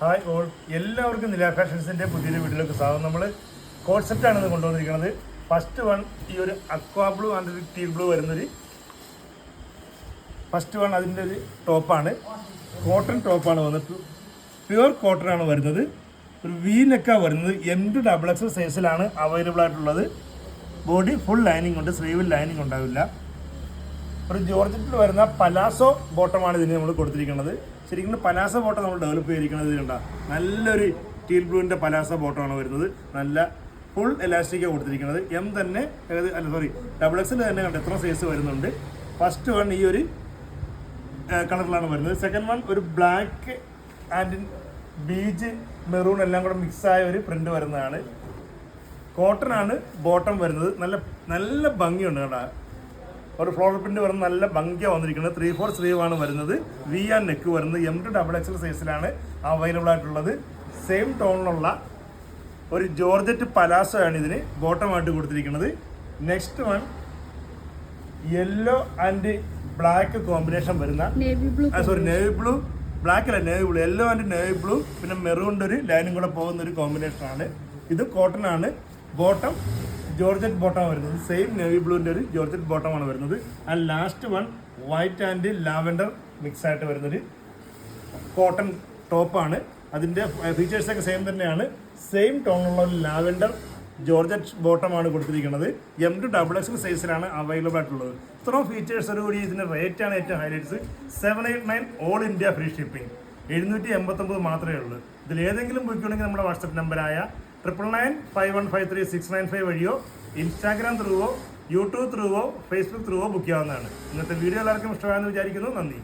Hi all, എല്ലാവർക്കും നില ഫാഷൻസിൻ്റെ പുതിയൊരു വീട്ടിലേക്ക് സ്വാഗതം. നമ്മൾ കോട്ട് സെറ്റാണ് ഇത് കൊണ്ടുവന്നിരിക്കുന്നത്. ഫസ്റ്റ് വൺ ഈ ഒരു അക്വാ ബ്ലൂ ആൻഡ് ഒരു ടീൽ ബ്ലൂ വരുന്നൊരു ഫസ്റ്റ് വൺ അതിൻ്റെ ഒരു ടോപ്പാണ്. കോട്ടൺ ടോപ്പാണ് വന്നിട്ട് പ്യുവർ കോട്ടൺ ആണ് വരുന്നത്. ഒരു വി നെക്കാണ് വരുന്നത്. M2XX സൈസിലാണ് അവൈലബിൾ ആയിട്ടുള്ളത്. ബോഡി ഫുൾ ലൈനിങ് ഉണ്ട്, സ്ലീവിൽ ലൈനിങ് ഉണ്ടാവില്ല. ഒരു ജോർജറ്റിൽ വരുന്ന പലാസോ ബോട്ടമാണ് ഇതിന് നമ്മൾ കൊടുത്തിരിക്കുന്നത്. ശരിക്കും പലാസോ ബോട്ടം നമ്മൾ ഡെവലപ്പ് ചെയ്തിരിക്കുന്നത് കണ്ട നല്ലൊരു ടീൽ ബ്ലൂവിൻ്റെ പലാസോ ബോട്ടമാണ് വരുന്നത്. നല്ല ഫുൾ എലാസ്റ്റിക്കാണ് കൊടുത്തിരിക്കുന്നത്. എം തന്നെ XX തന്നെ കണ്ട എത്ര സൈസ് വരുന്നുണ്ട്. ഫസ്റ്റ് വൺ ഈ ഒരു കളറിലാണ് വരുന്നത്. സെക്കൻഡ് വൺ ഒരു ബ്ലാക്ക് ആൻഡ് ബീജ് മെറൂൺ എല്ലാം കൂടെ മിക്സായ ഒരു പ്രിന്റ് വരുന്നതാണ്. കോട്ടൺ ആണ് ബോട്ടം വരുന്നത്. നല്ല നല്ല ഭംഗിയുണ്ട് കേട്ടോ. ഒരു ഫ്ലോറൽ പ്രിന്റ് വരുന്നത് നല്ല ഭംഗിയാണ് വന്നിരിക്കുന്നത്. 3/4 സ്ലീവ് ആണ് വരുന്നത്. വി ആൻഡ് നെക്ക് വരുന്നത്. M2XX സൈസിലാണ് അവൈലബിൾ ആയിട്ടുള്ളത്. സെയിം ടോണിലുള്ള ഒരു ജോർജറ്റ് പലാസോ ആണ് ഇതിന് ബോട്ടമായിട്ട് കൊടുത്തിരിക്കുന്നത്. Next one yellow and black combination വരുന്ന നേവി ബ്ലൂ ബ്ലാക്ക് അല്ല navy blue, yellow and navy blue പിന്നെ മെറൂണിൻ്റെ ഒരു ലൈനും കൂടെ പോകുന്ന ഒരു കോമ്പിനേഷനാണ്. ഇത് കോട്ടൺ ആണ്. ബോട്ടം ജോർജറ്റ് ബോട്ടം വരുന്നത്. സെയിം നേവി ബ്ലൂവിൻ്റെ ഒരു ജോർജറ്റ് ബോട്ടമാണ് വരുന്നത്. And last one white and lavender mix ആയിട്ട് വരുന്നൊരു കോട്ടൺ ടോപ്പാണ്. അതിൻ്റെ ഫീച്ചേഴ്സൊക്കെ സെയിം തന്നെയാണ്. സെയിം ടോണുള്ള ഒരു ലാവൻഡർ ജോർജറ്റ് ബോട്ടമാണ് കൊടുത്തിരിക്കുന്നത്. M2XX സൈസിലാണ് അവൈലബിൾ ആയിട്ടുള്ളത്. ഇത്രയും ഫീച്ചേഴ്സോടുകൂടി ഇതിൻ്റെ റേറ്റാണ് ഏറ്റവും highlights. 789 all India free shipping. 789 മാത്രമേ ഉള്ളൂ. ഇതിൽ ഏതെങ്കിലും ബുക്കുണ്ടെങ്കിൽ നമ്മുടെ വാട്സപ്പ് നമ്പറായ 9995153695 വഴിയോ ഇൻസ്റ്റാഗ്രാം ത്രൂവോ യൂട്യൂബ് ത്രൂവോ ഫേസ്ബുക്ക് ത്രൂവോ ബുക്ക് ചെയ്യാവുന്നതാണ്. ഇന്നത്തെ വീഡിയോ എല്ലാവർക്കും ഇഷ്ടമായെന്ന് വിചാരിക്കുന്നു. നന്ദി.